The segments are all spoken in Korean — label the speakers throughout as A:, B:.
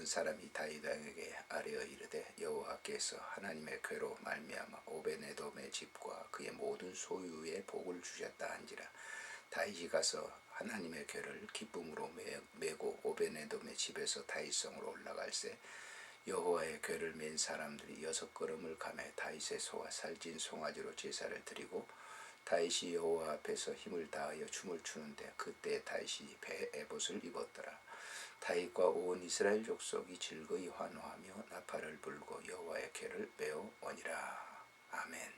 A: 사람이 다윗에게 아뢰어 이르되 여호와께서 하나님의 궤로 말미암아 오베네돔의 집과 그의 모든 소유에 복을 주셨다 한지라. 다윗이 가서 하나님의 궤를 기쁨으로 메고 오베네돔의 집에서 다윗성으로 올라갈새 여호와의 궤를 맨 사람들이 6걸음을 가매 다윗의 소와 살찐 송아지로 제사를 드리고 다윗이 여호와 앞에서 힘을 다하여 춤을 추는데 그때 다윗이 배 에봇을 입었더라. 다윗과 온 이스라엘 족속이 즐거이 환호하며 나팔을 불고 여호와의 궤를 메어 오니라. 아멘.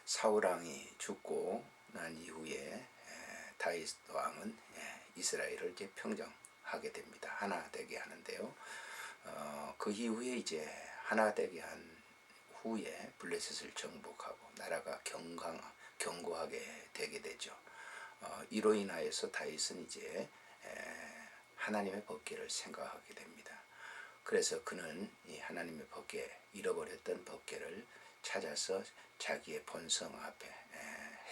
A: 사울 왕이 죽고 난 이후에 다윗 왕은 이스라엘을 이제 평정하게 됩니다. 하나 되게 하는데요. 그 이후에 이제 하나 되게 한 후에 블레셋을 정복하고 나라가 견고하게 되게 되죠. 이로 인하여서 다윗은 이제 하나님의 법궤를 생각하게 됩니다. 그래서 그는 이 하나님의 법궤, 잃어버렸던 법궤를 찾아서 자기의 본성 앞에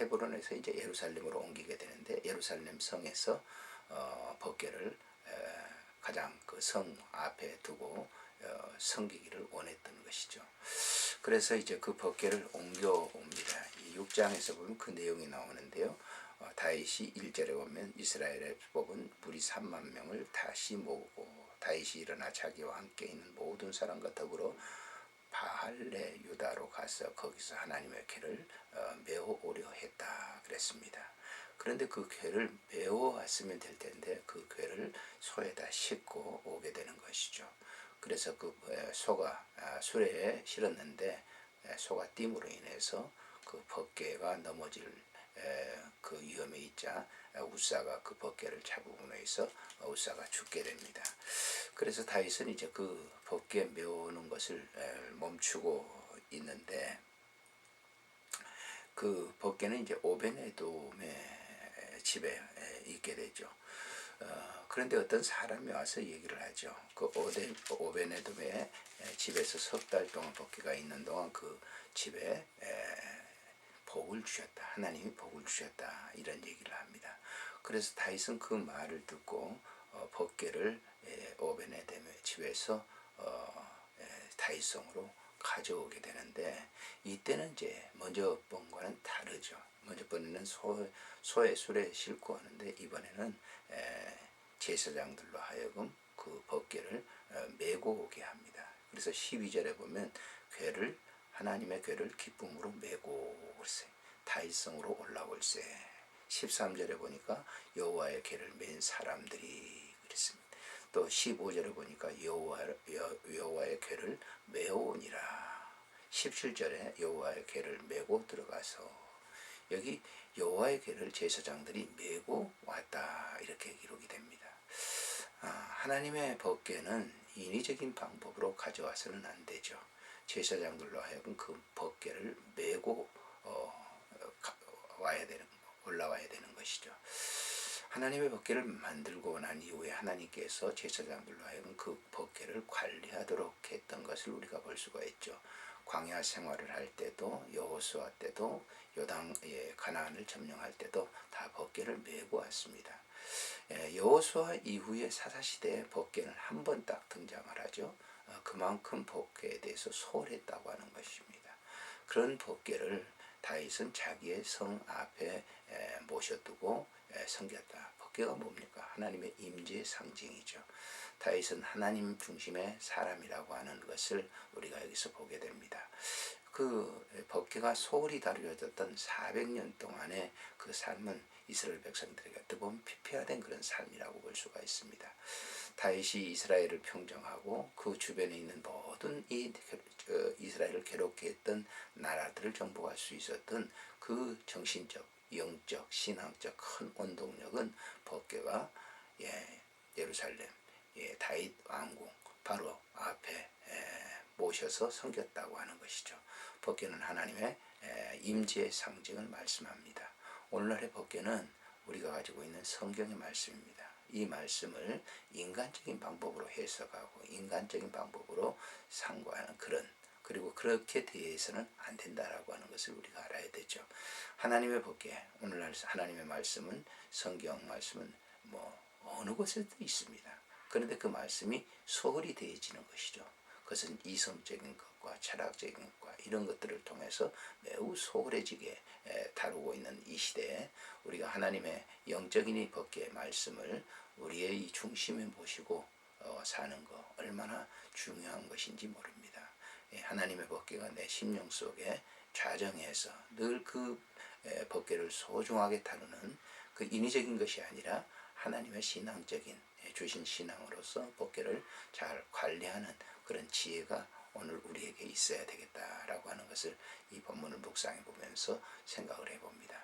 A: 헤브론에서 이제 예루살렘으로 옮기게 되는데 예루살렘 성에서 법궤를 가장 그 성 앞에 두고 섬기기를 원했던 것이죠. 그래서 이제 그 법궤를 옮겨옵니다. 이 6장에서 보면 그 내용이 나오는데요. 다윗이 1절에 보면 이스라엘의 뽑은 무리 3만 명을 다시 모으고 다윗이 일어나 자기와 함께 있는 모든 사람과 더불어 바할레 유다로 가서 거기서 하나님의 궤를 메어 오려 했다 그랬습니다. 그런데 그 궤를 메어 왔으면 될 텐데 그 궤를 소에다 싣고 오게 되는 것이죠. 그래서 그 소가 수레에 실었는데 소가 띠므로 인해서 그 법궤가 넘어질 그 위험에 있자 우사가 그 법궤를 잡음으로 해서 우사가 죽게 됩니다. 그래서 다윗은 이제 그 법궤 메우는 것을 멈추고 있는데 그 법궤는 이제 오베네돔의 집에 있게 되죠. 그런데 어떤 사람이 와서 얘기를 하죠. 그 오베네돔의 집에서 석 달 동안 법궤가 있는 동안 그 집에 복을 주셨다. 하나님이 복을 주셨다. 이런 얘기를 합니다. 그래서 다윗은 그 말을 듣고 법궤를 오베네돔의 집에서 다윗성으로 가져오게 되는데 이때는 이제 먼저 번과는 다르죠. 먼저 번에는 소의 수레에 싣고 오는데 이번에는 제사장들로 하여금 그 법궤를 메고 오게 합니다. 그래서 12절에 보면 하나님의 궤를 기쁨으로 메고 올세 다윗성으로 올라올세. 13절에 보니까 여호와의 궤를 맨 사람들이 그랬습니다. 또 15절에 보니까 여호와의 궤를 메어오니라. 17절에 여호와의 궤를 메고 들어가서 여기 여호와의 궤를 제사장들이 메고 왔다 이렇게 기록이 됩니다. 하나님의 법궤는 인위적인 방법으로 가져와서는 안 되죠. 제사장들로 하여금 그 법궤를 메고 올라와야 되는 것이죠. 하나님의 법궤를 만들고 난 이후에 하나님께서 제사장들로 하여금 그 법궤를 관리하도록 했던 것을 우리가 볼 수가 있죠. 광야 생활을 할 때도 여호수아 때도 요단의 가나안을 점령할 때도 다 법궤를 메고 왔습니다. 여호수아 이후에 사사시대에 법궤는 한 번 딱 등장을 하죠. 그만큼 법궤에 대해서 소홀했다고 하는 것입니다. 그런 법궤를 다윗은 자기의 성 앞에 모셔두고 섬겼다. 법궤가 뭡니까? 하나님의 임재의 상징이죠. 다윗은 하나님 중심의 사람이라고 하는 것을 우리가 여기서 보게 됩니다. 그 법궤가 소홀히 다루어졌던 400년 동안의 그 삶은 이스라엘 백성들에게 어떻게 보면 피폐화된 그런 삶이라고 볼 수가 있습니다. 다윗이 이스라엘을 평정하고 그 주변에 있는 모든 이스라엘을 괴롭게 했던 나라들을 정복할 수 있었던 그 정신적, 영적, 신앙적 큰 원동력은 법궤가 예루살렘 다윗 왕궁 바로 앞에 모셔서 섬겼다고 하는 것이죠. 법궤는 하나님의 임재의 상징을 말씀합니다. 오늘날의 법궤는 우리가 가지고 있는 성경의 말씀입니다. 이 말씀을 인간적인 방법으로 해석하고 인간적인 방법으로 상고하는 그리고 그렇게 대해서는 안 된다라고 하는 것을 우리가 알아야 되죠. 하나님의 법궤, 오늘날 하나님의 말씀은 성경 말씀은 어느 곳에도 있습니다. 그런데 그 말씀이 소홀히 되어지는 것이죠. 그것은 이성적인 것과 철학적인 것과 이런 것들을 통해서 매우 소홀해지게 다루고 있는 이 시대에 우리가 하나님의 영적인 이 법궤의 말씀을 우리의 이 중심에 모시고 사는 거 얼마나 중요한 것인지 모릅니다. 하나님의 법궤가 내 심령 속에 좌정해서 늘 그 법궤를 소중하게 다루는 그 인위적인 것이 아니라 하나님의 신앙적인 주신 신앙으로서 법궤를 잘 관리하는 그런 지혜가 오늘 우리에게 있어야 되겠다라고 하는 것을 이 본문을 묵상해 보면서 생각을 해봅니다.